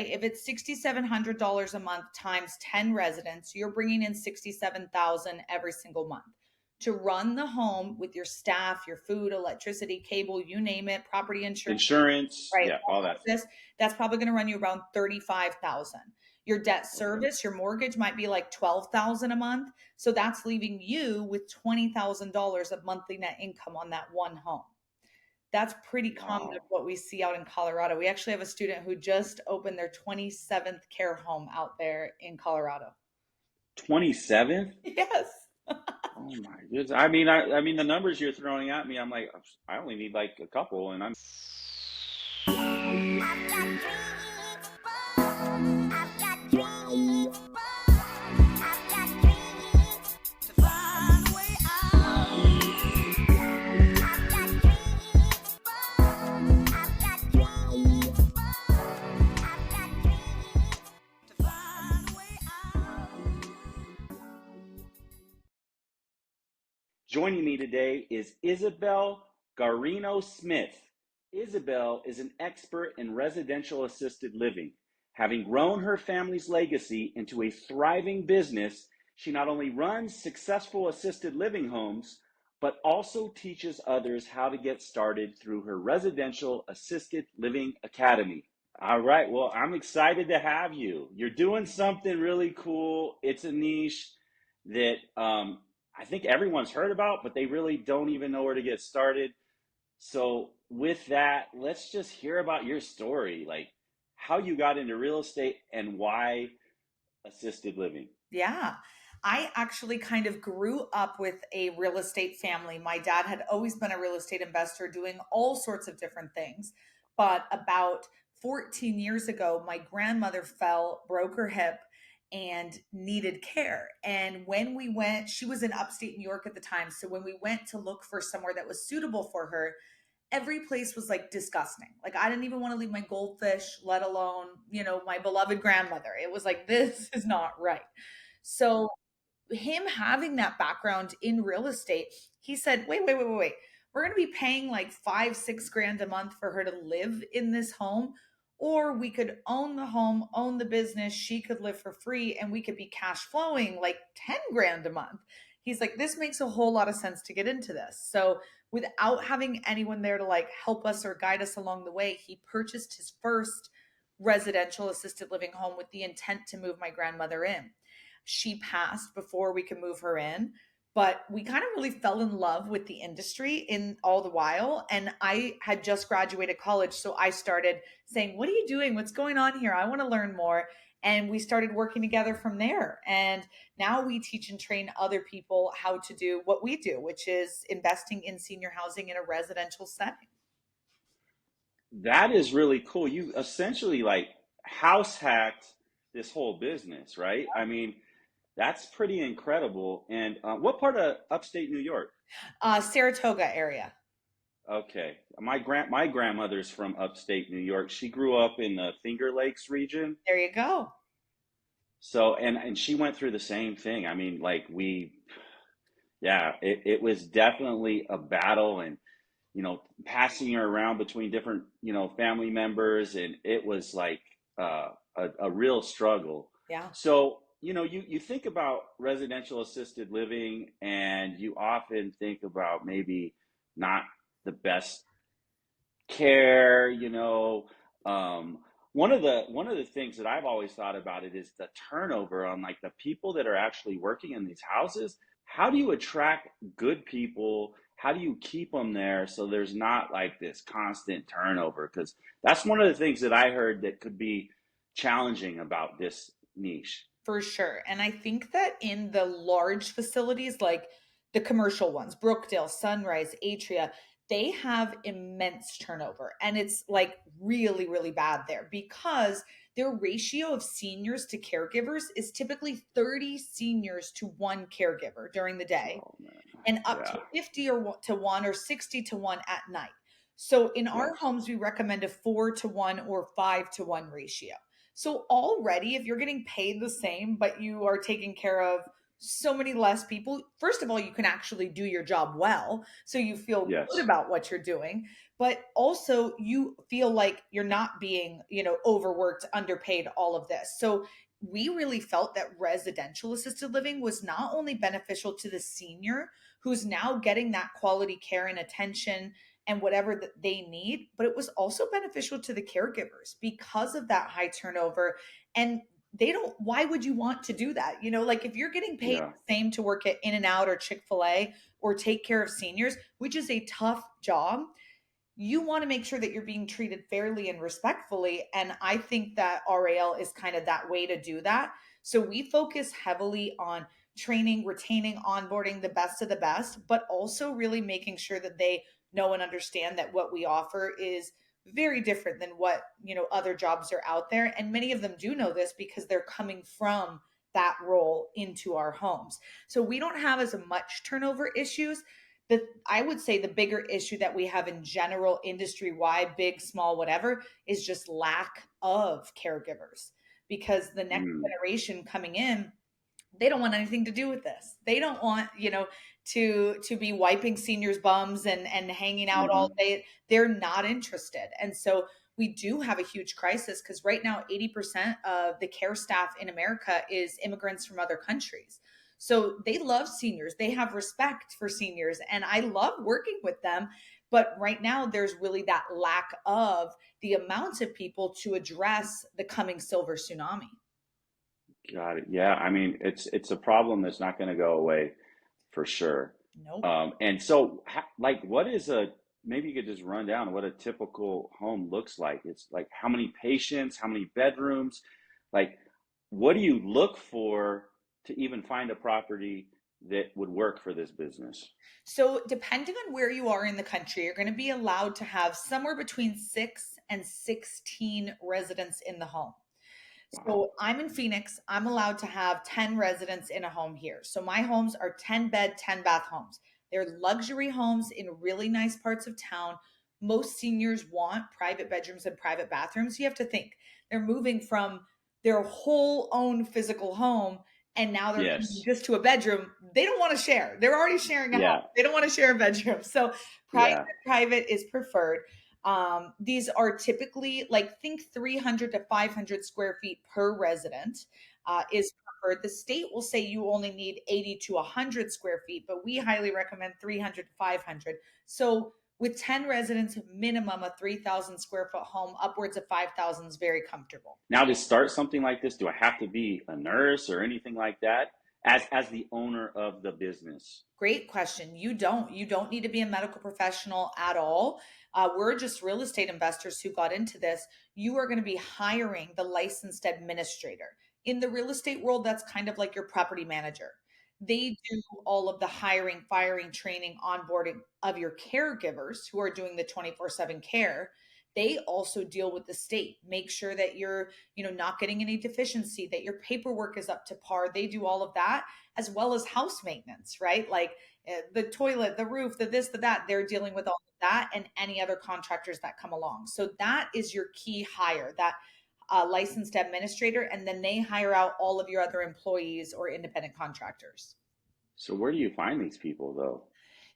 right? If it's $6,700 a month times 10 residents, you're bringing in $67,000 every single month to run the home with your staff, your food, electricity, cable, you name it, property insurance, right? yeah, all that. That's probably going to run you around 35,000. Your debt service, your mortgage might be like 12,000 a month. So that's leaving you with $20,000 of monthly net income on that one home. That's pretty common of what we see out in Colorado. We actually have a student who just opened their 27th care home out there in Colorado. 27th? Yes. Oh my goodness. I mean, the numbers you're throwing at me, I'm like, I only need like a couple, and I'm. Joining me today is Isabelle Guarino Smith. Isabelle is an expert in residential assisted living. Having grown her family's legacy into a thriving business, she not only runs successful assisted living homes, but also teaches others how to get started through her Residential Assisted Living Academy. All right, well, I'm excited to have you. You're doing something really cool. It's a niche that I think everyone's heard about, but they really don't even know where to get started. So with that, let's just hear about your story, like how you got into real estate and why assisted living. Yeah. I actually kind of grew up with a real estate family. My dad had always been a real estate investor doing all sorts of different things. But about 14 years ago, my grandmother fell, broke her hip, and needed care. And when we went, she was in upstate New York at the time. So when we went to look for somewhere that was suitable for her, every place was like disgusting. Like I didn't even want to leave my goldfish, let alone, my beloved grandmother. It was like, this is not right. So him having that background in real estate, he said, wait. We're going to be paying like 5-6 grand a month for her to live in this home. Or we could own the home, own the business. She could live for free and we could be cash flowing like 10 grand a month. He's like, this makes a whole lot of sense to get into this. So without having anyone there to like help us or guide us along the way, he purchased his first residential assisted living home with the intent to move my grandmother in. She passed before we could move her in, but we kind of really fell in love with the industry in all the while. And I had just graduated college. So I started saying, what are you doing? What's going on here? I want to learn more. And we started working together from there. And now we teach and train other people how to do what we do, which is investing in senior housing in a residential setting. That is really cool. You essentially like house hacked this whole business, right? I mean, that's pretty incredible. And what part of upstate New York? Saratoga area. Okay, my grandmother's from upstate New York. She grew up in the Finger Lakes region. There you go. So and she went through the same thing. I mean, like yeah, it was definitely a battle, and passing her around between different family members, and it was like a real struggle. Yeah. So you think about residential assisted living, and you often think about maybe not the best care. One of the things that I've always thought about it is the turnover on like the people that are actually working in these houses. How do you attract good people? How do you keep them there so there's not like this constant turnover? Because that's one of the things that I heard that could be challenging about this niche. For sure. And I think that in the large facilities, like the commercial ones, Brookdale, Sunrise, Atria, they have immense turnover. And it's like really, really bad there because their ratio of seniors to caregivers is typically 30 seniors to one caregiver during the day, Oh, man. and up Yeah. to 50 or to 1 or 60 to 1 at night. So in our homes, we recommend a 4 to 1 or 5 to 1 ratio. So already, if you're getting paid the same, but you are taking care of so many less people. First of all, you can actually do your job well, so you feel good Yes. about what you're doing, but also you feel like you're not being, overworked, underpaid, all of this. So we really felt that residential assisted living was not only beneficial to the senior who's now getting that quality care and attention and whatever that they need, but it was also beneficial to the caregivers because of that high turnover. And they don't, why would you want to do that? Like if you're getting paid Yeah. the same to work at In and Out or Chick-fil-A or take care of seniors, which is a tough job, you want to make sure that you're being treated fairly and respectfully. And I think that RAL is kind of that way to do that. So we focus heavily on training, retaining, onboarding the best of the best, but also really making sure that they know and understand that what we offer is very different than what, other jobs are out there. And many of them do know this because they're coming from that role into our homes. So we don't have as much turnover issues. I would say the bigger issue that we have in general, industry wide, big, small, whatever, is just lack of caregivers because the next Mm. generation coming in, they don't want anything to do with this. They don't want, to be wiping seniors' bums and hanging out all Hmm. day. They're not interested. And so we do have a huge crisis because right now 80% of the care staff in America is immigrants from other countries. So they love seniors. They have respect for seniors and I love working with them, but right now there's really that lack of the amount of people to address the coming silver tsunami. Got it. Yeah. I mean, it's a problem that's not going to go away for sure. Nope. And so, like, what is a maybe you could just run down what a typical home looks like. It's like how many patients, how many bedrooms, like what do you look for to even find a property that would work for this business? So, depending on where you are in the country, you're going to be allowed to have somewhere between 6 and 16 residents in the home. Wow. So, I'm in Phoenix. I'm allowed to have 10 residents in a home here. So, my homes are 10 bed, 10 bath homes. They're luxury homes in really nice parts of town. Most seniors want private bedrooms and private bathrooms. You have to think they're moving from their whole own physical home and now they're coming Yes. just to a bedroom. They don't want to share. They're already sharing a house. Yeah. They don't want to share a bedroom. So private, Yeah. private is preferred. These are typically like think 300 to 500 square feet per resident is preferred. The state will say you only need 80 to 100 square feet, but we highly recommend 300 to 500. So with 10 residents, minimum a 3,000 square foot home, upwards of 5,000 is very comfortable. Now to start something like this, do I have to be a nurse or anything like that as the owner of the business? Great question. You don't need to be a medical professional at all. We're just real estate investors who got into this. You are going to be hiring the licensed administrator. In the real estate world, that's kind of like your property manager. They do all of the hiring, firing, training, onboarding of your caregivers who are doing the 24/7 care. They also deal with the state, make sure that you're, not getting any deficiency, that your paperwork is up to par. They do all of that as well as house maintenance, right? Like the toilet, the roof, the this, the that. They're dealing with all of that and any other contractors that come along. So that is your key hire, that licensed administrator, and then they hire out all of your other employees or independent contractors. So where do you find these people though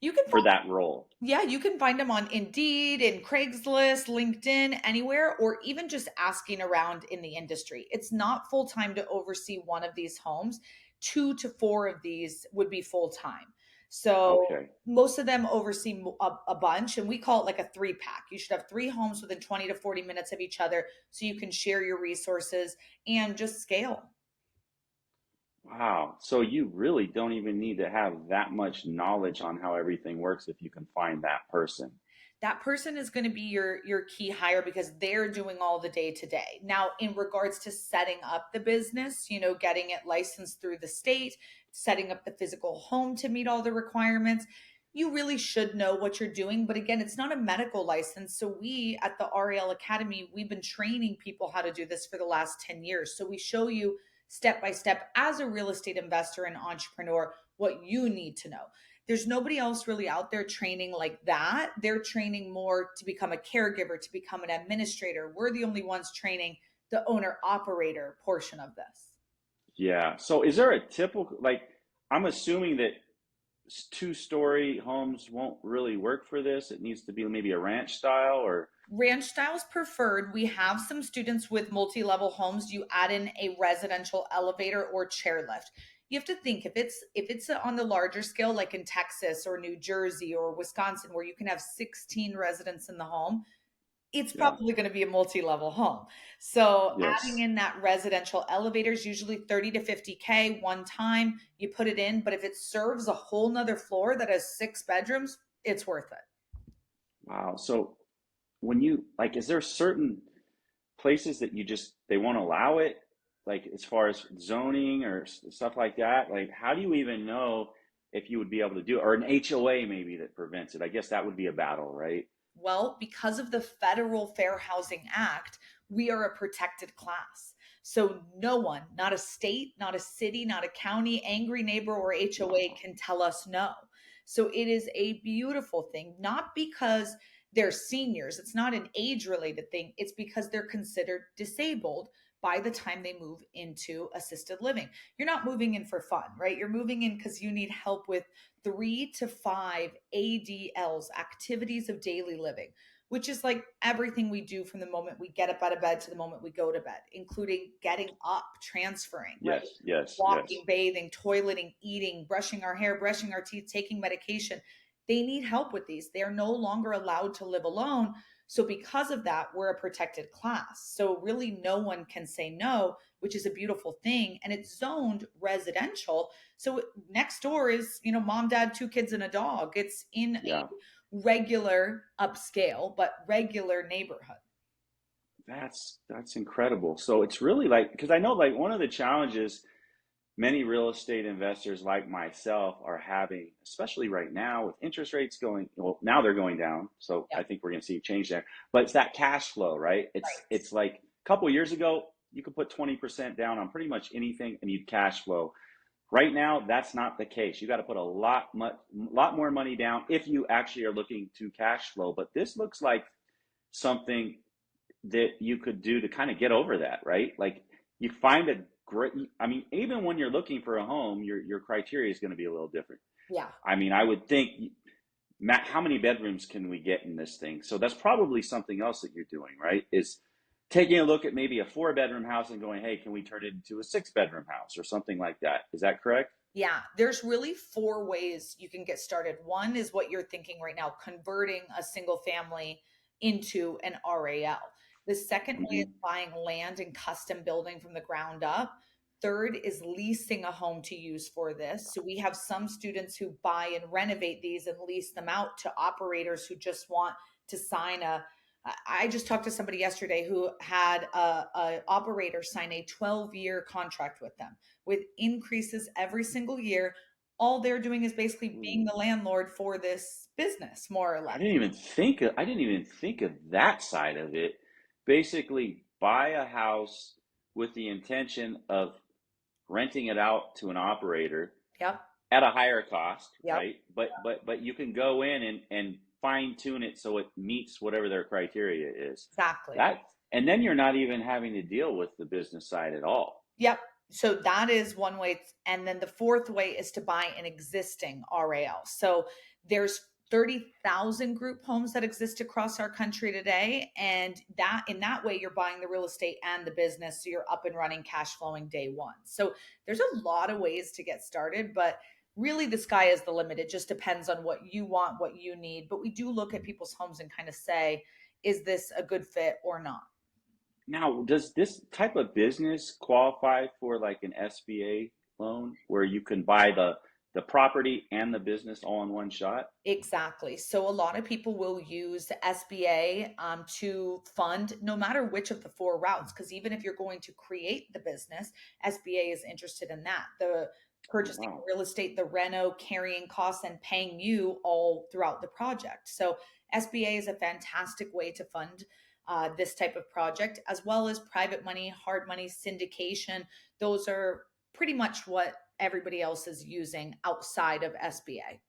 You can for that role? Yeah, you can find them on Indeed, in Craigslist, LinkedIn, anywhere, or even just asking around in the industry. It's not full time to oversee one of these homes. 2 to 4 of these would be full time. So Okay. most of them oversee a bunch, and we call it like a 3 pack. You should have 3 homes within 20 to 40 minutes of each other so you can share your resources and just scale. Wow. So you really don't even need to have that much knowledge on how everything works if you can find that person. That person is going to be your key hire because they're doing all the day to day. Now, in regards to setting up the business, getting it licensed through the state, setting up the physical home to meet all the requirements, you really should know what you're doing. But again, it's not a medical license. So we at the RAL Academy, we've been training people how to do this for the last 10 years. So we show you step by step as a real estate investor and entrepreneur what you need to know. There's nobody else really out there training like that. They're training more to become a caregiver, to become an administrator. We're the only ones training the owner operator portion of this. Yeah. So is there a typical like I'm assuming that two-story homes won't really work for this. It needs to be maybe a ranch style or Ranch styles preferred. We have some students with multi-level homes. You add in a residential elevator or chairlift. You have to think if it's on the larger scale, like in Texas or New Jersey or Wisconsin, where you can have 16 residents in the home, it's yeah. probably going to be a multi-level home. So adding Yes. in that residential elevator is usually 30 to 50K one time. You put it in, but if it serves a whole nother floor that has 6 bedrooms, it's worth it. Wow. So when you like, is there certain places that you just they won't allow it, like as far as zoning or stuff like that? Like, how do you even know if you would be able to do it, or an HOA maybe that prevents it? I guess that would be a battle, right? Well, because of the Federal Fair Housing Act, we are a protected class. So no one, not a state, not a city, not a county, angry neighbor, or HOA Wow. can tell us no. So it is a beautiful thing, not because they're seniors. It's not an age related thing. It's because they're considered disabled by the time they move into assisted living. You're not moving in for fun, right? You're moving in because you need help with 3 to 5 ADLs, activities of daily living, which is like everything we do from the moment we get up out of bed to the moment we go to bed, including getting up, transferring, right? Yes, yes, yes. Walking, bathing, toileting, eating, brushing our hair, brushing our teeth, taking medication. They need help with these. They are no longer allowed to live alone. So, because of that, we're a protected class. So, really, no one can say no, which is a beautiful thing. And it's zoned residential. So next door is, mom, dad, 2 kids, and a dog. It's in a Yeah, regular upscale, but regular neighborhood. that's incredible. So it's really like, because I know like one of the challenges many real estate investors like myself are having, especially right now with interest rates going, well, now they're going down. So Yeah. I think we're going to see a change there. But it's that cash flow, right? Right. It's like a couple of years ago, you could put 20% down on pretty much anything and you'd cash flow. Right now, that's not the case. You got to put a lot more money down if you actually are looking to cash flow. But this looks like something that you could do to kind of get over that, right? Like you find a great, I mean, even when you're looking for a home, your criteria is going to be a little different. Yeah. I mean, I would think, Matt, how many bedrooms can we get in this thing? So that's probably something else that you're doing, right? Is taking a look at maybe a 4 bedroom house and going, hey, can we turn it into a 6 bedroom house or something like that? Is that correct? Yeah, there's really 4 ways you can get started. One is what you're thinking right now, converting a single family into an RAL. The second way is Mm-hmm. buying land and custom building from the ground up. Third is leasing a home to use for this. So we have some students who buy and renovate these and lease them out to operators who just want to sign a. I just talked to somebody yesterday who had a operator sign a 12-year contract with them with increases every single year. All they're doing is basically being Ooh. the landlord for this business, more or less. I didn't even think of that side of it. Basically, buy a house with the intention of renting it out to an operator Yep. at a higher cost, Yep. right? But you can go in and fine tune it so it meets whatever their criteria is. Exactly. That and then you're not even having to deal with the business side at all. Yep. So that is one way. And then the fourth way is to buy an existing RAL. So there's 30,000 group homes that exist across our country today. And that in that way, you're buying the real estate and the business. So you're up and running, cash flowing day one. So there's a lot of ways to get started, but really the sky is the limit. It just depends on what you want, what you need. But we do look at people's homes and kind of say, is this a good fit or not? Now, does this type of business qualify for like an SBA loan where you can buy the property and the business all in one shot? Exactly. So a lot of people will use the SBA to fund no matter which of the 4 routes, because even if you're going to create the business, SBA is interested in that. The Oh, purchasing wow. real estate, the reno, carrying costs, and paying you all throughout the project. So SBA is a fantastic way to fund this type of project, as well as private money, hard money, syndication. Those are pretty much what everybody else is using outside of SBA.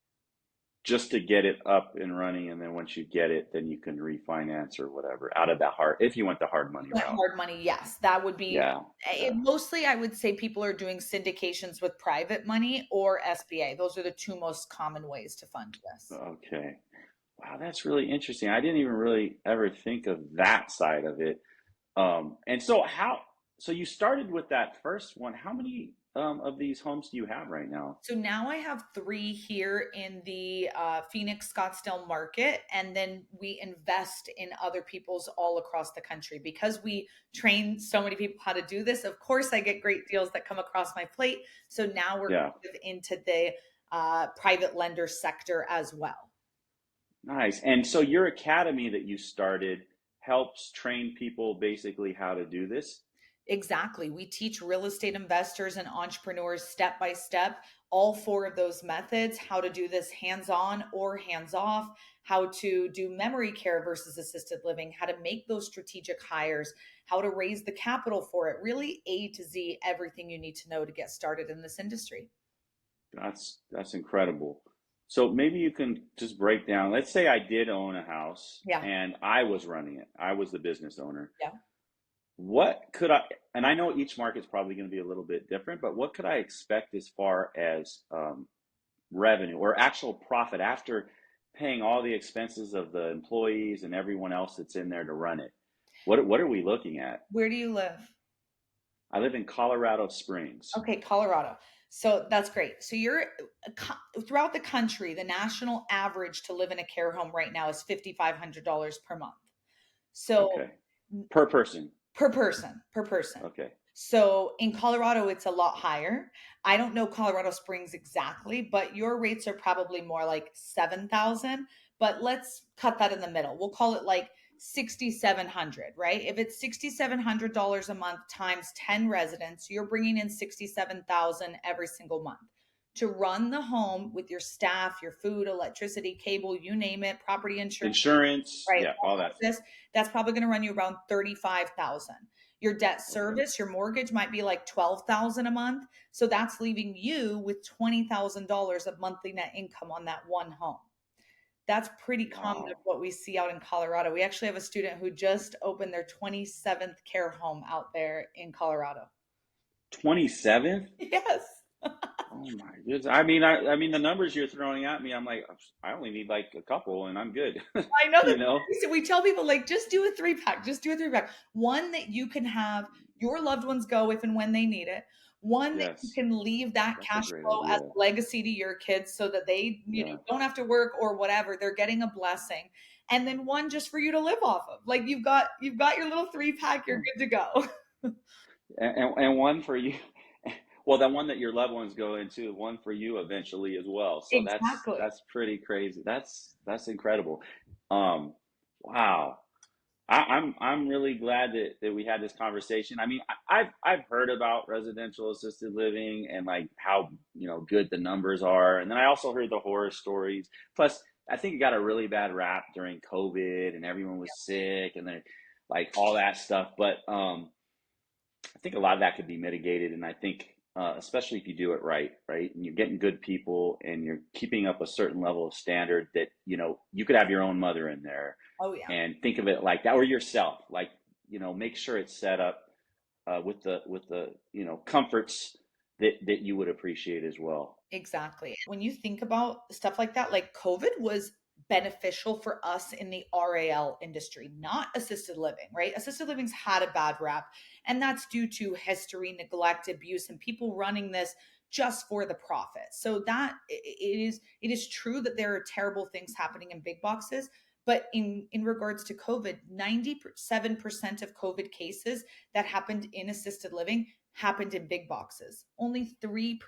just to get it up and running, and then once you get it, then you can refinance or whatever out of that hard, if you went the hard money Went route. hard money, yes, that would be Yeah, yeah. mostly I would say people are doing syndications with private money or SBA. Those are the two most common ways to fund this. Okay. Wow, that's really interesting. I didn't even really ever think of that side of it. And so so you started with that first one. How many of these homes do you have right now? So now I have three here in the Phoenix Scottsdale market, and then we invest in other people's all across the country because we train so many people how to do this. Of course, I get great deals that come across my plate. So now we're Yeah, kind of into the private lender sector as well. nice. And so your academy that you started helps train people basically how to do this? Exactly. We teach real estate investors and entrepreneurs step by step all four of those methods, how to do this hands on or hands off, how to do memory care versus assisted living, how to make those strategic hires, how to raise the capital for it. Really, A to Z, everything you need to know to get started in this industry. That's incredible. So maybe you can just break down. Let's say I did own a house Yeah. and I was running it. I was the business owner. Yeah. What could I, and I know each market's probably going to be a little bit different, but what could I expect as far as revenue or actual profit after paying all the expenses of the employees and everyone else that's in there to run it? What are we looking at? Where do you live? I live in Colorado Springs. Okay, Colorado. So that's great. So you're throughout the country, the national average to live in a care home right now is $5,500 per month. So Okay. Per person. per person. Okay. So in Colorado, it's a lot higher. I don't know Colorado Springs exactly, but your rates are probably more like 7,000. But let's cut that in the middle. We'll call it like 6,700, right? If it's $6,700 a month times 10 residents, you're bringing in 67,000 every single month to run the home with your staff, your food, electricity, cable, you name it, property insurance, Insurance. right? Yeah, all All that. of this, that's probably going to run you around 35,000. Your debt Okay. service, your mortgage might be like 12,000 a month. So that's leaving you with $20,000 of monthly net income on that one home. That's pretty common of Wow. what we see out in Colorado. We actually have a student who just opened their 27th care home out there in Colorado. 27th? Yes. Oh my goodness. I mean the numbers you're throwing at me, I'm like, I only need like a couple and I'm good. I know that You know? we tell people like just do a three pack, just do a three pack. One that you can have your loved ones go if and when they need it. One that you Yes. can leave that That's a cash great flow as idea. a legacy to your kids so that they, Yeah. don't have to work or whatever. They're getting a blessing. And then one just for you to live off of. Like you've got your little three pack, you're Hmm. good to go. And one for you. Well, that one that your loved ones go into, one for you eventually as well. So Exactly. that's pretty crazy. That's incredible. Um, wow. I'm really glad that we had this conversation. I mean, I've heard about residential assisted living and like how good the numbers are, and then I also heard the horror stories. Plus, I think it got a really bad rap during COVID, and everyone was sick, and then like all that stuff. But I think a lot of that could be mitigated, and I think especially if you do it right, right, and you're getting good people, and you're keeping up a certain level of standard that you could have your own mother in there, Oh yeah. and think of it like that, or yourself, like make sure it's set up with the comforts that you would appreciate as well. Exactly. When you think about stuff like that, like COVID was beneficial for us in the RAL industry, not assisted living, right? Assisted living's had a bad rap, and that's due to history, neglect, abuse, and people running this just for the profit. So that it is true that there are terrible things happening in big boxes, but in regards to COVID, 97% of COVID cases that happened in assisted living happened in big boxes, only 3%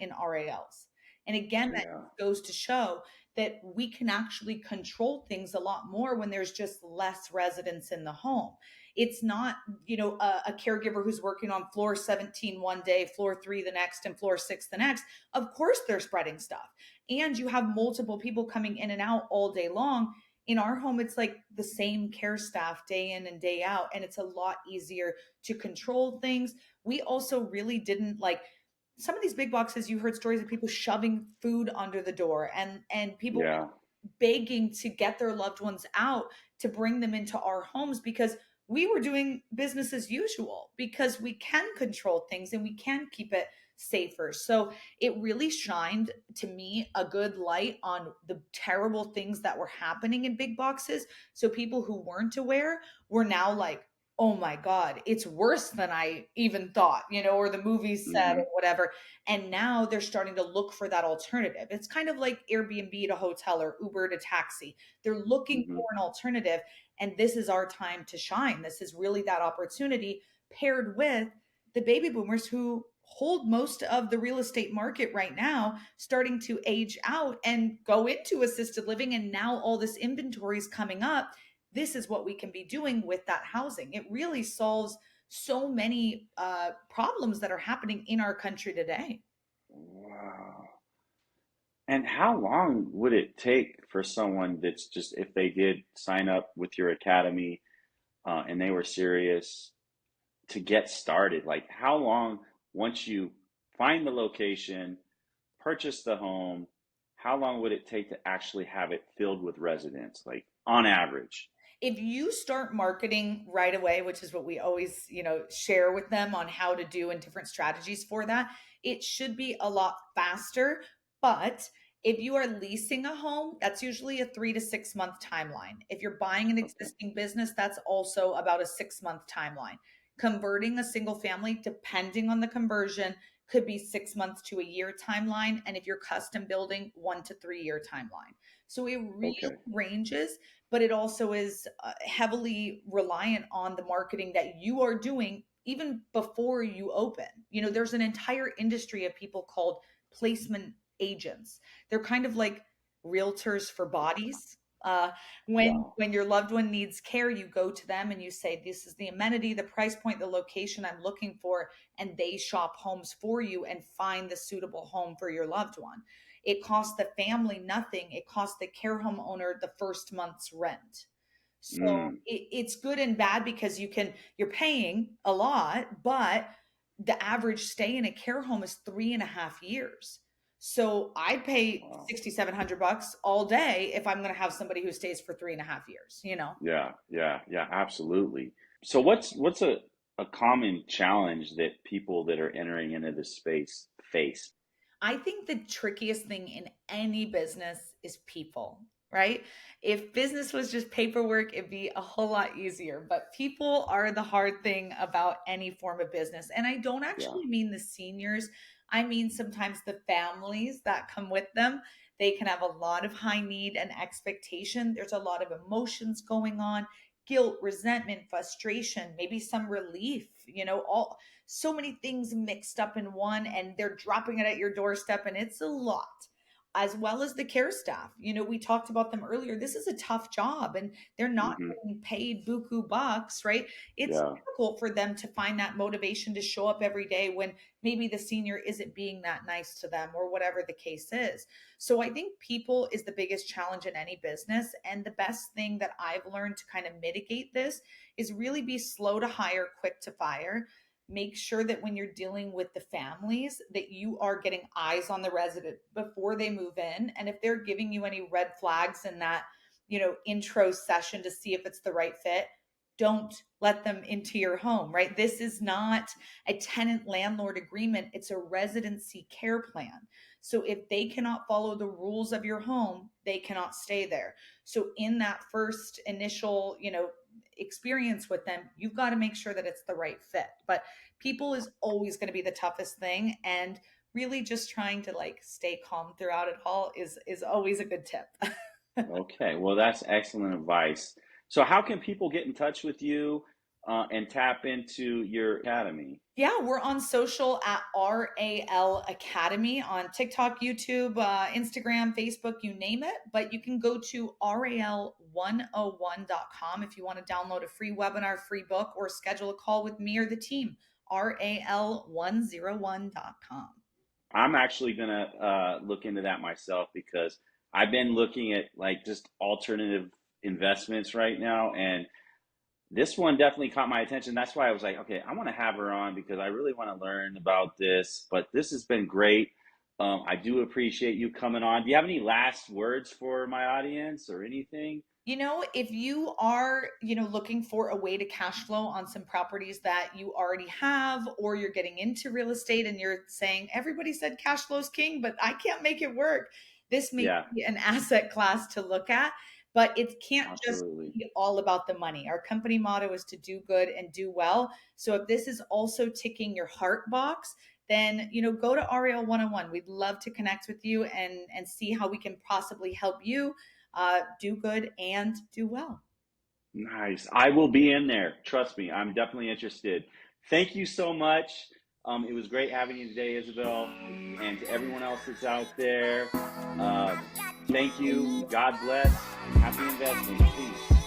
in RALs. And again, that Yeah, goes to show that we can actually control things a lot more when there's just less residents in the home. It's not, a caregiver who's working on floor 17 one day, floor 3 the next, and floor 6 the next. Of course, they're spreading stuff. And you have multiple people coming in and out all day long. In our home, it's like the same care staff day in and day out, and it's a lot easier to control things. We also really didn't like some of these big boxes, you heard stories of people shoving food under the door, and people Yeah. begging to get their loved ones out to bring them into our homes because we were doing business as usual because we can control things and we can keep it safer. So it really shined to me a good light on the terrible things that were happening in big boxes. So people who weren't aware were now like, oh my God, it's worse than I even thought, or the movies said Mm-hmm. or whatever. And now they're starting to look for that alternative. It's kind of like Airbnb to hotel or Uber to taxi. They're looking Mm-hmm. for an alternative. And this is our time to shine. This is really that opportunity paired with the baby boomers who hold most of the real estate market right now, starting to age out and go into assisted living. And now all this inventory is coming up. This is what we can be doing with that housing. It really solves so many problems that are happening in our country today. Wow. And how long would it take for someone that's just, if they did sign up with your academy and they were serious to get started? Like, how long, once you find the location, purchase the home, how long would it take to actually have it filled with residents, like on average? If you start marketing right away, which is what we always, share with them on how to do and different strategies for that, it should be a lot faster. But if you are leasing a home, that's usually a 3 to 6 month timeline. If you're buying an Okay. existing business, that's also about a 6 month timeline. Converting a single family, depending on the conversion, could be 6 months to a year timeline. And if you're custom building, 1 to 3 year timeline. So it really Okay. ranges, but it also is heavily reliant on the marketing that you are doing even before you open. There's an entire industry of people called placement agents. They're kind of like realtors for bodies. When Wow. when your loved one needs care, you go to them and you say, "This is the amenity, the price point, the location I'm looking for," and they shop homes for you and find the suitable home for your loved one. It costs the family nothing. It costs the care home owner the first month's rent. So Mm. it's good and bad because you're paying a lot, but the average stay in a care home is 3.5 years. So I'd pay Wow. 6,700 bucks all day if I'm going to have somebody who stays for 3.5 years. Yeah, yeah, yeah, absolutely. So what's a common challenge that people that are entering into this space face? I think the trickiest thing in any business is people, right? If business was just paperwork, it'd be a whole lot easier. But people are the hard thing about any form of business. And I don't Yeah. actually mean the seniors, I mean sometimes the families that come with them. They can have a lot of high need and expectation. There's a lot of emotions going on, guilt, resentment, frustration, maybe some relief, all so many things mixed up in one, and they're dropping it at your doorstep, and it's a lot, as well as the care staff. We talked about them earlier. This is a tough job and they're not Hmm. getting paid buku bucks, right? It's Yeah. difficult for them to find that motivation to show up every day when maybe the senior isn't being that nice to them or whatever the case is. So I think people is the biggest challenge in any business, and the best thing that I've learned to kind of mitigate this is really be slow to hire, quick to fire. Make sure that when you're dealing with the families that you are getting eyes on the resident before they move in, and if they're giving you any red flags in that intro session to see if it's the right fit, don't let them into your home, right? This is not a tenant landlord agreement, it's a residency care plan. So if they cannot follow the rules of your home, they cannot stay there. So in that first initial experience with them, you've got to make sure that it's the right fit. But people is always going to be the toughest thing, and really just trying to like stay calm throughout it all is always a good tip. Okay. Well, that's excellent advice. So how can people get in touch with you and tap into your academy? Yeah, we're on social at RAL Academy on TikTok, YouTube, Instagram, Facebook, you name it. But you can go to RAL101.com if you want to download a free webinar, free book, or schedule a call with me or the team. RAL101.com. I'm actually gonna look into that myself because I've been looking at like just alternative investments right now, and This one definitely caught my attention. That's why I was like, okay, I want to have her on because I really want to learn about this. But this has been great. I do appreciate you coming on. Do you have any last words for my audience or anything? If you are, looking for a way to cash flow on some properties that you already have, or you're getting into real estate and you're saying, everybody said cash flow is king, but I can't make it work. This may Yeah, be an asset class to look at, but it can't just absolutely. be all about the money. Our company motto is to do good and do well. So if this is also ticking your heart box, then go to RAL 101. We'd love to connect with you and see how we can possibly help you do good and do well. Nice. I will be in there. Trust me, I'm definitely interested. Thank you so much. It was great having you today, Isabel. And to everyone else that's out there, uh, thank you. God bless. Happy investing. Peace.